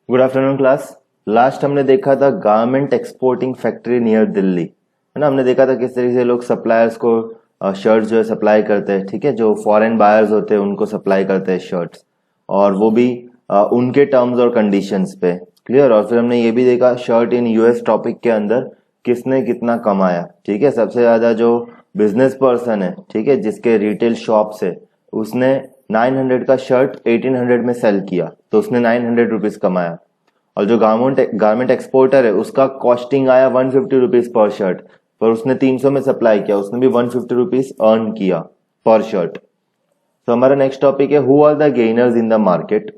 Good afternoon class. Last हमने देखा था garment exporting factory near Delhi, है ना। हमने देखा था किस तरीके से लोग सप्लायर्स को शर्ट जो है सप्लाई करते हैं, ठीक है। जो फॉरेन बायर्स होते हैं उनको सप्लाई करते हैं शर्ट्स, और वो भी उनके टर्म्स और कंडीशंस पे। क्लियर। और फिर हमने ये भी देखा शर्ट इन यूएस टॉपिक के अंदर किसने कितना कमाया, ठीक है। सबसे ज्यादा जो बिजनेस पर्सन है, ठीक है, जिसके रिटेल शॉप्स है, उसने 900 का शर्ट 1800 में सेल किया, तो उसने 900 रुपीज कमाया। और जो गारमेंट एक्सपोर्टर है उसका कॉस्टिंग आया 150 रुपीज पर शर्ट, पर उसने 300 में सप्लाई किया, उसने भी 150 रुपीज अर्न किया पर शर्ट। तो हमारा नेक्स्ट टॉपिक है who are the gainers in the market.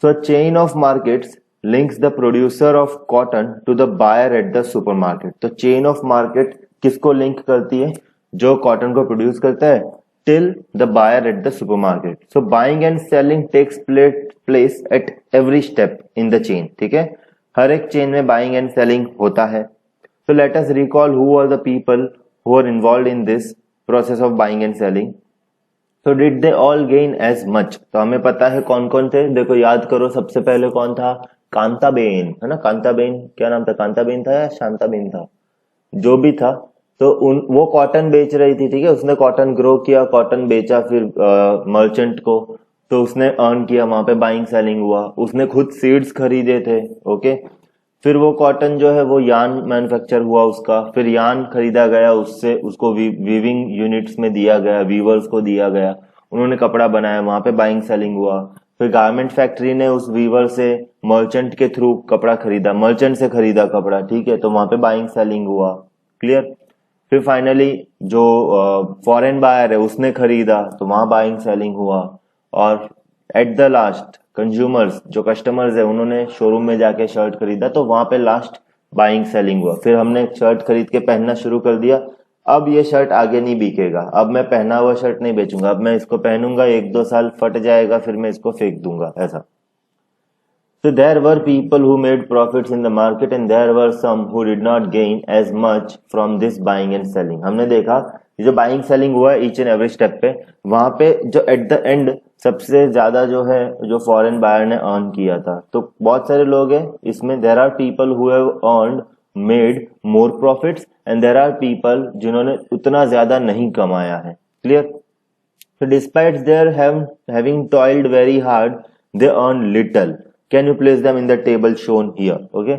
So chain of markets links the producer of cotton to the buyer at the supermarket. तो चेन ऑफ मार्केट किसको लिंक करती है? जो कॉटन को प्रोड्यूस करता है till the buyer at the supermarket. So buying and selling takes place at every step in the chain. ठीक है, हर एक चेन में बाइंग एंड सेलिंग होता है। So let us recall who are the people who are involved in this process of buying and selling. So did they all gain as much? तो हमें पता है कौन कौन थे। देखो याद करो, सबसे पहले कौन था? कांताबेन, है ना। कांताबेन, क्या नाम था? कांताबेन था या शांताबेन था, जो भी था। तो वो कॉटन बेच रही थी, ठीक है। उसने कॉटन ग्रो किया, कॉटन बेचा फिर मर्चेंट को, तो उसने अर्न किया, वहां पे बाइंग सेलिंग हुआ। उसने खुद सीड्स खरीदे थे, ओके। फिर वो कॉटन जो है वो यान मैन्युफैक्चर हुआ उसका, फिर यान खरीदा गया, उससे उसको वीविंग यूनिट्स में दिया गया, वीवर्स को दिया गया, उन्होंने कपड़ा बनाया, वहां पे बाइंग सेलिंग हुआ। फिर गारमेंट फैक्ट्री ने उस वीवर से मर्चेंट के थ्रू कपड़ा खरीदा, मर्चेंट से खरीदा कपड़ा, ठीक है, तो वहां पे बाइंग सेलिंग हुआ। क्लियर। फिर फाइनली जो फॉरेन बायर है उसने खरीदा, तो वहां बाइंग सेलिंग हुआ। और एट द लास्ट कंज्यूमर्स, जो कस्टमर्स है, उन्होंने शोरूम में जाके शर्ट खरीदा, तो वहां पे लास्ट बाइंग सेलिंग हुआ। फिर हमने शर्ट खरीद के पहनना शुरू कर दिया। अब ये शर्ट आगे नहीं बिकेगा, अब मैं पहना हुआ शर्ट नहीं बेचूंगा, अब मैं इसको पहनूंगा, 1-2 साल फट जाएगा, फिर मैं इसको फेंक दूंगा, ऐसा। So there were people who made profits in the market and there were some who did not gain as much from this buying and selling. हमने देखा जो बाइंग सेलिंग हुआ ईच एंड एवरी स्टेप पे, वहां पे जो at the end सबसे ज्यादा जो है जो फॉरेन बायर ने अर्न किया था। तो बहुत सारे लोग हैं इसमें, there are people who have earned made more profits and there are people जिन्होंने उतना ज्यादा नहीं कमाया है। Clear. So despite their having toiled very hard, they earn little. Can you place them in the table shown here? Okay.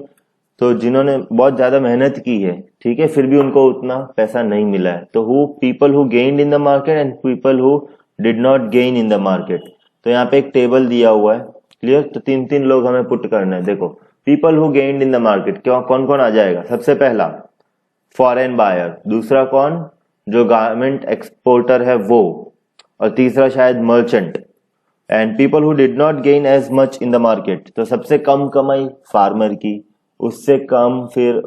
तो जिन्होंने बहुत ज्यादा मेहनत की है, ठीक है, फिर भी उनको उतना पैसा नहीं मिला है। तो who people who gained in the market and people who did not gain in the market. तो यहाँ पे एक टेबल दिया हुआ है। क्लियर। तो 3-3 लोग हमें पुट करना है। देखो people who gained in the market, क्यों कौन कौन आ जाएगा? सबसे पहला फॉरेन बायर, दूसरा कौन? जो गारमेंट एक्सपोर्टर है वो, और तीसरा शायद merchant. And people who did not gain as much in the market, तो सबसे कम कमाई फार्मर की, उससे कम फिर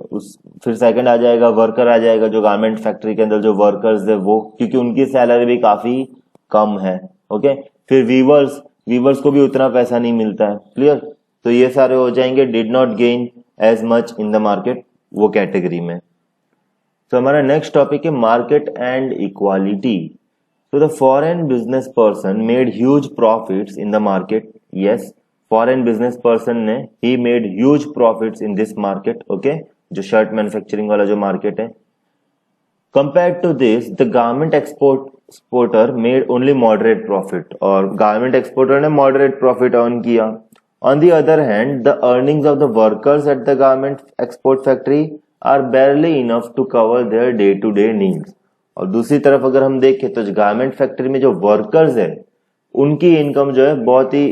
सेकंड आ जाएगा वर्कर आ जाएगा, जो गारमेंट फैक्ट्री के अंदर जो वर्कर्स है वो, क्योंकि उनकी सैलरी भी काफी कम है। ओके। फिर वीवर्स को भी उतना पैसा नहीं मिलता है। क्लियर। तो ये सारे हो जाएंगे did not gain as much in the market, वो कैटेगरी में। तो हमारा नेक्स्ट टॉपिक है market and equality. So the foreign business person made huge profits in the market. Yes, foreign business person ने he made huge profits in this market. Okay, जो shirt manufacturing वाला जो market है। Compared to this, the garment exporter made only moderate profit. और garment exporter ने moderate profit earn किया। On the other hand, the earnings of the workers at the garment export factory are barely enough to cover their day-to-day needs. और दूसरी तरफ अगर हम देखें तो गारमेंट फैक्ट्री में जो वर्कर्स है उनकी इनकम जो है बहुत ही,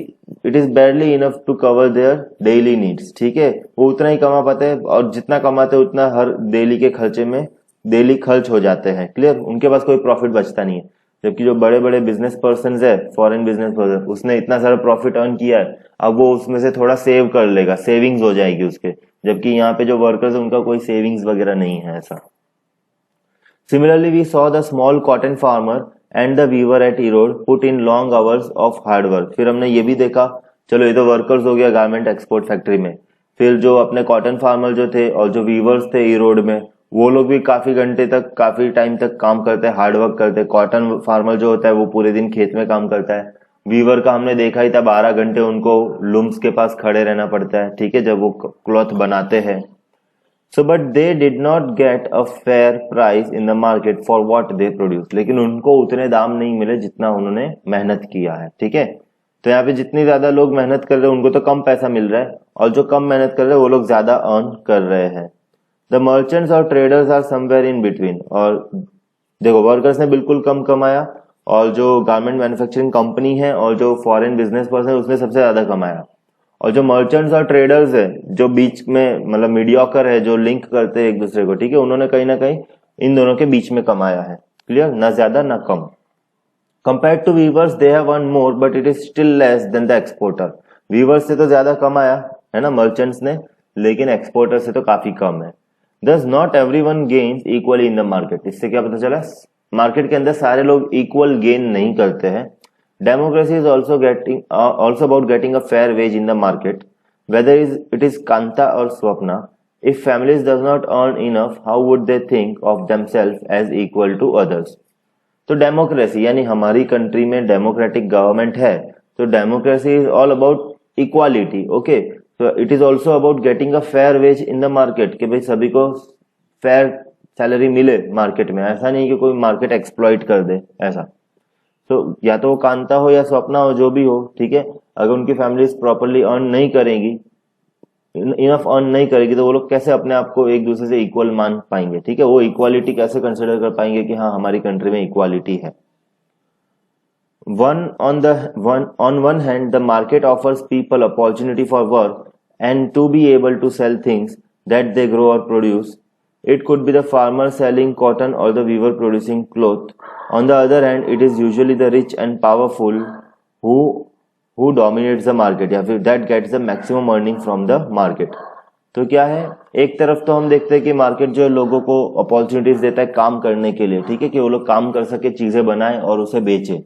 it is barely enough to cover their daily needs. ठीक है, वो उतना ही कमा पाते हैं, और जितना कमाते हैं उतना हर डेली के खर्चे में डेली खर्च हो जाते हैं। क्लियर। उनके पास कोई प्रॉफिट बचता नहीं है। जबकि जो बड़े बड़े बिजनेस पर्सन है, फॉरेन बिजनेस पर्सन, उसने इतना सारा प्रॉफिट अर्न किया है, अब वो उसमें से थोड़ा सेव कर लेगा, सेविंग्स हो जाएगी उसके। जबकि यहाँ पे जो वर्कर्स है उनका कोई सेविंग्स वगैरह नहीं है ऐसा। Similarly, we saw the small cotton farmer and the weaver at Erode put in long hours of hard work. फिर हमने ये भी देखा, चलो ये तो वर्कर्स हो गया गारमेंट एक्सपोर्ट फैक्ट्री में। फिर जो अपने कॉटन फार्मर जो थे और जो वीवर्स थे ईरोड में, वो लोग भी काफी घंटे तक, काफी टाइम तक काम करते हैं, हार्ड वर्क करते हैं। कॉटन फार्मर जो होता है वो पूरे दिन खेत में काम करता है, वीवर का हमने देखा ही था, 12 घंटे उनको लूम्स के पास खड़े रहना पड़ता है, ठीक है, जब वो क्लॉथ बनाते हैं। So but they did not get a fair price in the market for what they produce, लेकिन उनको उतने दाम नहीं मिले जितना उन्होंने मेहनत किया है, ठीक है। तो यहाँ पे जितनी ज्यादा लोग मेहनत कर रहे हैं उनको तो कम पैसा मिल रहा है, और जो कम मेहनत कर रहे हैं वो लोग ज्यादा अर्न कर रहे हैं। द मर्चेंट्स और traders are somewhere in between, और देखो वर्कर्स ने बिल्कुल कम कमाया, और जो गारमेंट मैन्युफैक्चरिंग कंपनी है और जो फॉरेन बिजनेस पर्सन है उसने सबसे ज्यादा कमाया। और जो मर्चेंट्स और ट्रेडर्स है जो बीच में मतलब मीडियोकर है, जो लिंक करते हैं एक दूसरे को, ठीक है, उन्होंने कहीं ना कहीं इन दोनों के बीच में कमाया है। क्लियर, ना ज्यादा ना कम। Compare to weavers they have earn more but it is still less than the exporter. Weavers से तो ज्यादा कमाया है ना मर्चेंट्स ने, लेकिन एक्सपोर्टर से तो काफी कम है। दस not everyone gains equally in the market. इससे क्या पता चला, मार्केट के अंदर सारे लोग इक्वल गेन नहीं करते हैं। Democracy is also about getting a fair wage in the market, whether it is Kanta or Swapna. If families does not earn enough, how would they think of themselves as equal to others? तो democracy यानी हमारी country में democratic government है, तो democracy is all about equality. Okay, तो it is also about getting a fair wage in the market, कि भाई सभी को फेयर सैलरी मिले मार्केट में। ऐसा नहीं कि कोई मार्केट एक्सप्लॉइट कर दे ऐसा। तो या तो वो कांता हो या स्वप्ना हो, जो भी हो, ठीक है, अगर उनकी फैमिलीज प्रॉपरली अर्न नहीं करेंगी, इनफ अर्न नहीं करेगी, तो वो लोग कैसे अपने आप को एक दूसरे से इक्वल मान पाएंगे, ठीक है, वो इक्वालिटी कैसे कंसिडर कर पाएंगे कि हाँ हमारी कंट्री में इक्वालिटी है। On one hand, the market offers people opportunity for work and to be able to sell things that they grow or produce. It could be the farmer selling cotton or the weaver producing cloth. On the other hand, it is usually the rich and powerful who who dominates the market, या फिर that gets the maximum earning from the market. तो क्या है, एक तरफ तो हम देखते हैं कि मार्केट जो है लोगों को अपॉर्चुनिटीज देता है काम करने के लिए, ठीक है, कि वो लोग काम कर सके, चीजें बनाए और उसे बेचे।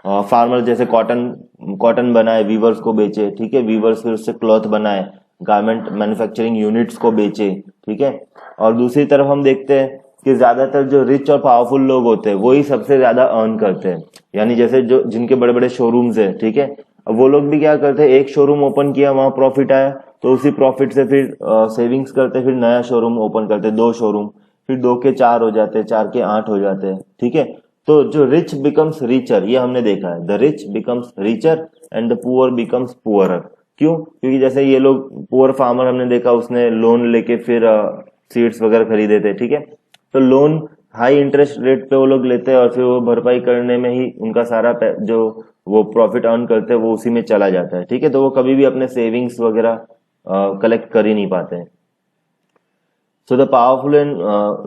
फार्मर जैसे कॉटन बनाए, वीवर्स को बेचे, ठीक है, वीवर्स फिर उससे क्लॉथ बनाए, गारमेंट मैन्युफैक्चरिंग यूनिट्स को बेचे, ठीक है। और दूसरी तरफ हम देखते हैं कि ज्यादातर जो रिच और पावरफुल लोग होते हैं वही सबसे ज्यादा अर्न करते हैं, यानी जैसे जो जिनके बड़े बड़े शोरूम्स है, ठीक है, अब वो लोग भी क्या करते हैं, एक शोरूम ओपन किया, वहां प्रॉफिट आया, तो उसी प्रॉफिट से फिर सेविंग्स करते, फिर नया शोरूम ओपन करते, 2 शोरूम, फिर 2 के 4 हो जाते हैं, 4 के 8 हो जाते हैं, ठीक है। तो जो रिच बिकम्स रिचर, ये हमने देखा है, the rich becomes richer and the poor becomes poorer. क्यों? क्योंकि जैसे ये लोग पुअर फार्मर हमने देखा, उसने लोन लेके फिर सीड्स वगैरह खरीदे थे, ठीक है, तो लोन हाई इंटरेस्ट रेट पे वो लोग लेते हैं और फिर वो भरपाई करने में ही उनका सारा जो वो प्रॉफिट अर्न करते हैं वो उसी में चला जाता है, ठीक है, तो वो कभी भी अपने सेविंग्स वगैरह कलेक्ट कर ही नहीं पाते हैं। So the powerful and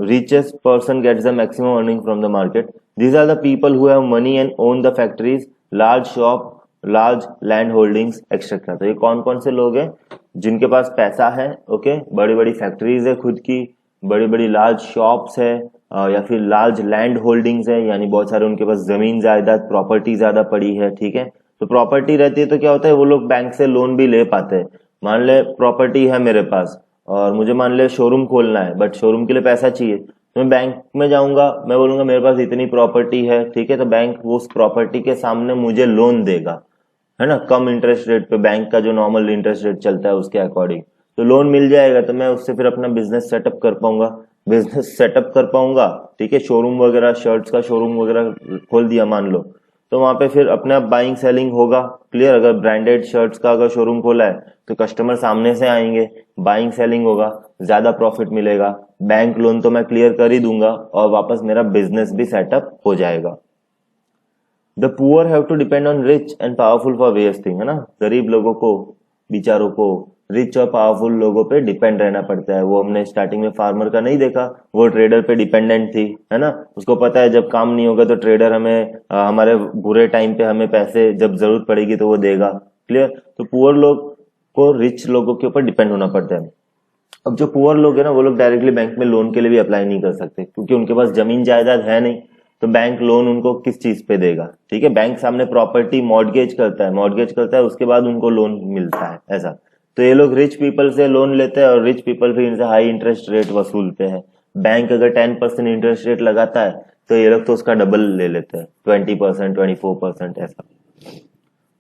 richest person gets the maximum earning from the market. These are the people who have money and own the factories, large shop, large land holdings, etc. तो ये कौन कौन से लोग हैं जिनके पास पैसा है, ओके, बड़ी बड़ी फैक्ट्रीज है खुद की, बड़ी बड़ी लार्ज शॉप्स है, या फिर लार्ज लैंड होल्डिंग्स है, यानी बहुत सारे उनके पास जमीन जायदाद प्रॉपर्टी ज्यादा पड़ी है, ठीक है। तो प्रॉपर्टी रहती है तो क्या होता है, वो लोग बैंक से लोन भी ले पाते हैं। मान ले प्रॉपर्टी है मेरे पास और मुझे मान ले शोरूम खोलना है, बट शोरूम के लिए पैसा चाहिए, तो मैं बैंक में जाऊंगा, मैं बोलूंगा मेरे पास इतनी प्रॉपर्टी है, ठीक है, तो बैंक वो उस प्रॉपर्टी के सामने मुझे लोन देगा, है ना, कम इंटरेस्ट रेट पे, बैंक का जो नॉर्मल इंटरेस्ट रेट चलता है उसके अकॉर्डिंग, तो लोन मिल जाएगा, तो मैं उससे फिर अपना बिजनेस सेटअप कर पाऊंगा, ठीक है, शोरूम वगैरह, शर्ट्स का शोरूम वगैरह खोल दिया मान लो, तो वहां पे फिर अपने आप बाइंग सेलिंग होगा। क्लियर, अगर ब्रांडेड शर्ट्स का अगर शोरूम खोला है तो कस्टमर सामने से आएंगे, बाइंग सेलिंग होगा, ज्यादा प्रॉफिट मिलेगा, बैंक लोन तो मैं क्लियर कर ही दूंगा और वापस मेरा बिजनेस भी सेटअप हो जाएगा। The poor have to depend on rich and powerful for various thing, है ना, गरीब लोगों को, बेचारों को रिच और पावरफुल लोगों पे डिपेंड रहना पड़ता है। वो हमने स्टार्टिंग में फार्मर का नहीं देखा, वो ट्रेडर पे डिपेंडेंट थी, है ना, उसको पता है जब काम नहीं होगा तो ट्रेडर हमें हमारे बुरे टाइम पे हमें पैसे जब जरूरत पड़ेगी तो वो देगा। क्लियर, तो पुअर लोग को रिच लोगों के ऊपर डिपेंड होना पड़ता है। अब जो पुअर लोग है ना, वो लोग डायरेक्टली बैंक में लोन के लिए भी अप्लाई नहीं कर सकते, क्योंकि उनके पास जमीन जायदाद है नहीं, तो बैंक लोन उनको किस चीज पे देगा, ठीक है, बैंक सामने प्रॉपर्टी मॉर्गेज करता है, उसके बाद उनको लोन मिलता है, ऐसा। तो ये लोग रिच पीपल से लोन लेते हैं और रिच पीपल फिर इनसे हाई इंटरेस्ट रेट वसूलते हैं। बैंक अगर 10% इंटरेस्ट रेट लगाता है तो ये लोग तो उसका डबल ले लेते हैं, 20%, 24%, ऐसा।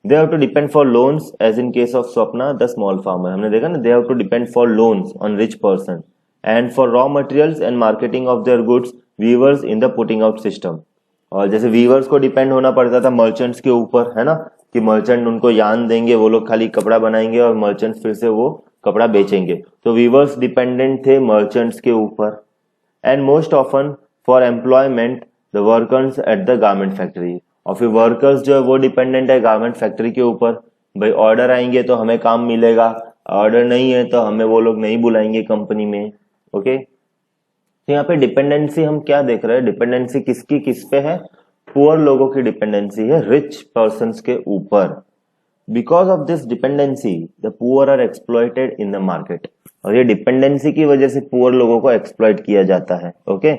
They have to depend for loans as in case of Swapna the small farmer, हमने देखा ना, they have to depend for loans on rich person and for raw materials and marketing of their goods weavers in the putting out system. और जैसे viewers को depend होना पड़ता था merchants के ऊपर, है ना, कि मर्चेंट उनको यान देंगे, वो लोग खाली कपड़ा बनाएंगे और मर्चेंट्स फिर से वो कपड़ा बेचेंगे, तो वीवर्स डिपेंडेंट थे मर्चेंट्स के ऊपर। And most often for employment the workers at the garment factory, और फिर वर्कर्स जो है वो डिपेंडेंट है गारमेंट फैक्ट्री के ऊपर। भाई ऑर्डर आएंगे तो हमें काम मिलेगा, ऑर्डर नहीं है तो हमें वो लोग नहीं बुलाएंगे कंपनी में। ओके, तो यहाँ पे डिपेंडेंसी हम क्या देख रहे हैं, डिपेंडेंसी किसकी किस पे है, पुअर लोगों की डिपेंडेंसी है रिच पर्सन्स के ऊपर। Because of this dependency the poor are exploited in the market, और ये डिपेंडेंसी की वजह से पुअर लोगों को एक्सप्लॉइट किया जाता है। Okay,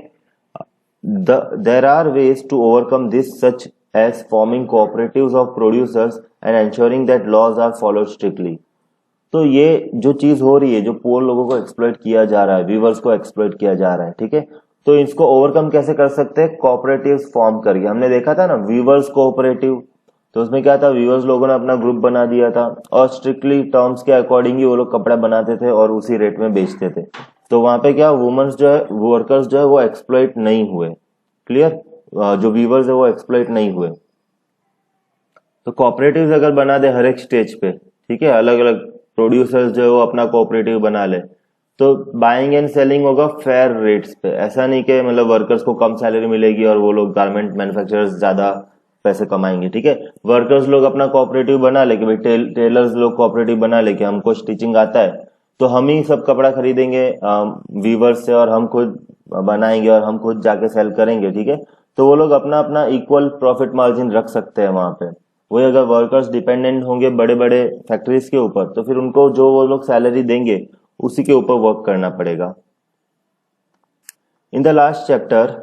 there are ways to overcome this such as forming cooperatives of producers and ensuring that laws are followed strictly. तो ये जो चीज हो रही है, जो पुअर लोगों को एक्सप्लॉइट किया जा रहा है, वीवर्स को एक्सप्लॉइट किया जा रहा है, ठीक है, तो इसको ओवरकम कैसे कर सकते हैं, कोऑपरेटिव्स फॉर्म करके। हमने देखा था ना वीवर्स कोऑपरेटिव, तो उसमें क्या था, वीवर्स लोगों ने अपना ग्रुप बना दिया था और स्ट्रिक्टली टर्म्स के अकॉर्डिंग ही वो लोग कपड़ा बनाते थे और उसी रेट में बेचते थे। तो वहां पे क्या, वुमेन्स जो है, वर्कर्स जो है वो एक्सप्लॉइट नहीं हुए। क्लियर, जो वीवर्स है वो एक्सप्लॉइट नहीं हुए। तो कोऑपरेटिव्स अगर बना दे हर एक स्टेज पे, ठीक है, अलग अलग प्रोड्यूसर्स जो है वो अपना कोऑपरेटिव बना ले, तो बाइंग एंड सेलिंग होगा फेयर रेट्स पे। ऐसा नहीं कि मतलब वर्कर्स को कम सैलरी मिलेगी और वो लोग गारमेंट मैन्युफैक्चरर्स ज्यादा पैसे कमाएंगे, ठीक है। वर्कर्स लोग अपना कोऑपरेटिव बना ले कि भाई टेलर्स लोग कोऑपरेटिव बना ले कि हमको स्टिचिंग आता है तो हम ही सब कपड़ा खरीदेंगे वीवर्स से और हम खुद बनाएंगे और हम खुद जाके सेल करेंगे, ठीक है। तो वो लोग अपना अपना इक्वल प्रॉफिट मार्जिन रख सकते हैं वहां पे। वही अगर वर्कर्स डिपेंडेंट होंगे बड़े बड़े फैक्ट्रीज के ऊपर तो फिर उनको जो वो लोग सैलरी देंगे उसी के ऊपर वर्क करना पड़ेगा। In the last chapter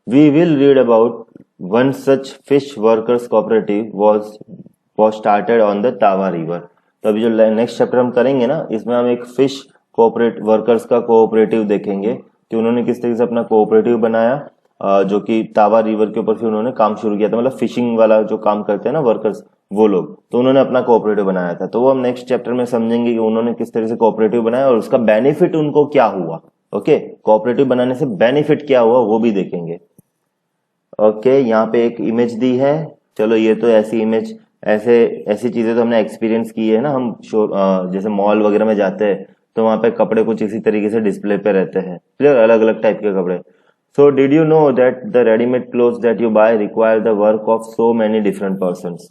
we will read about one such fish workers cooperative was started on the Tawa river. तो अभी जो नेक्स्ट चैप्टर हम करेंगे ना, इसमें हम एक फिश कोऑपरेट वर्कर्स का कोऑपरेटिव देखेंगे कि उन्होंने किस तरीके से अपना कोऑपरेटिव बनाया, जो कि तावा रिवर के ऊपर फिर उन्होंने काम शुरू किया था। मतलब फिशिंग वाला जो काम करते हैं ना वर्कर्स, वो लोग, तो उन्होंने अपना कोऑपरेटिव बनाया था। तो वो हम नेक्स्ट चैप्टर में समझेंगे कि उन्होंने किस तरह से कोऑपरेटिव बनाया और उसका बेनिफिट उनको क्या हुआ। ओके, कोऑपरेटिव बनाने से बेनिफिट क्या हुआ वो भी देखेंगे। ओके, यहाँ पे एक इमेज दी है। चलो, ये तो ऐसी इमेज, ऐसी चीजें तो हमने एक्सपीरियंस की है ना। हम जैसे मॉल वगैरह में जाते हैं तो वहां पे कपड़े कुछ इसी तरीके से डिस्प्ले पे रहते हैं, क्लियर, अलग अलग टाइप के कपड़े। So did you know that the readymade clothes that you buy require the work of so many different persons.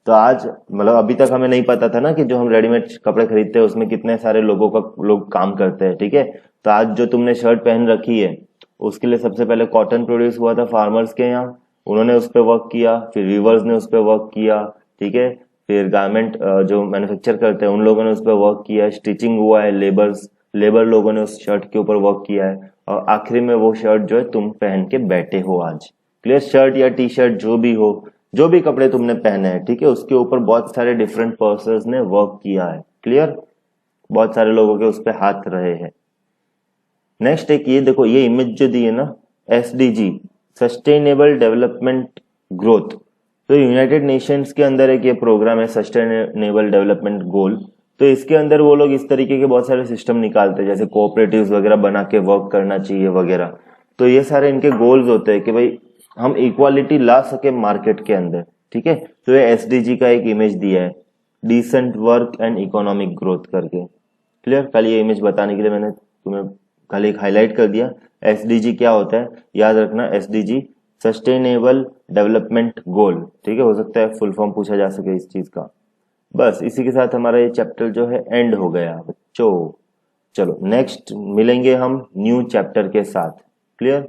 तो आज मतलब अभी तक हमें नहीं पता था ना कि जो हम रेडीमेड कपड़े खरीदते हैं उसमें कितने सारे लोग काम करते हैं, ठीक है। तो आज जो तुमने शर्ट पहन रखी है उसके लिए सबसे पहले कॉटन प्रोड्यूस हुआ था फार्मर्स के यहाँ, उन्होंने उस पर वर्क किया, फिर वीवर्स ने उस पर वर्क किया, ठीक है, फिर गारमेंट जो मैन्युफैक्चर करते हैं उन लोगों ने उस पर वर्क किया, स्टिचिंग हुआ है, लेबर लोगों ने उस शर्ट के ऊपर वर्क किया है, और आखिरी में वो शर्ट जो है तुम पहन के बैठे हो आज। क्लियर, शर्ट या टी शर्ट जो भी हो, जो भी कपड़े तुमने पहने हैं, ठीक है, उसके ऊपर बहुत सारे डिफरेंट पर्सन्स ने वर्क किया है। क्लियर, बहुत सारे लोगों के उस पर हाथ रहे हैं। नेक्स्ट एक ये देखो, ये इमेज जो दी है ना, SDG सस्टेनेबल डेवलपमेंट ग्रोथ, तो यूनाइटेड नेशंस के अंदर एक ये प्रोग्राम है सस्टेनेबल डेवलपमेंट गोल। तो इसके अंदर वो लोग इस तरीके के बहुत सारे सिस्टम निकालते हैं, जैसे कोऑपरेटिव्स वगैरह बना के वर्क करना चाहिए वगैरह। तो ये सारे इनके गोल्स होते हैं कि भाई हम इक्वालिटी ला सके मार्केट के अंदर, ठीक है। तो ये SDG का एक इमेज दिया है, decent work and economic growth करके। क्लियर, खाली ये इमेज बताने के लिए मैंने तुम्हें खाली एक हाईलाइट कर दिया। SDG क्या होता है याद रखना, SDG सस्टेनेबल डेवलपमेंट गोल, ठीक है। हो सकता है फुल फॉर्म पूछा जा सके इस चीज का। बस इसी के साथ हमारा ये चैप्टर जो है एंड हो गया बच्चों। चलो नेक्स्ट मिलेंगे हम न्यू चैप्टर के साथ। क्लियर।